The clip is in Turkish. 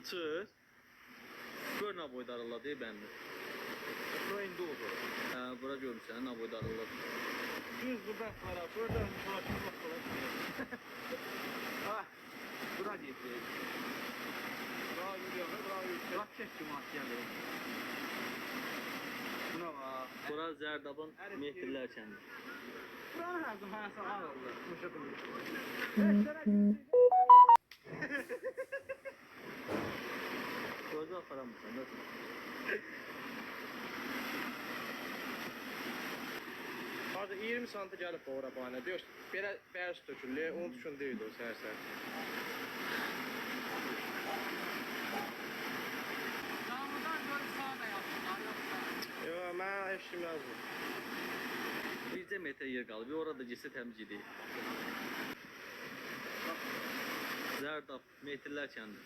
Çıx. Gör nə boyda araladı bəndi. Bura indi oldu. Hə, bura görmüsən nə boyda araladı. Düz buradan sonra, buradan sonra çıkmak kolay. Ah, bura gitti. Bura gidiyor, bura yüksek. Bak çek cumat geldi. Buna bak. Bura Zərdabın metrlər kəndi. Buranın her zaman hayası ağır oldu. Muşadım. Gözü aparamırsan, nəsə. Hadi 20 santı gelip bu ora bana. Diyor, belə bəyaz tökülü, onun üçün deyildi o səhər-səhər. Yağmurdan görüp sağa da yaptılar yoksa. Yo, mən heç kim yazmır. Bircə metr yer qalıb, orada gitsə təmiz idi. Zərdab metrlər kəndi.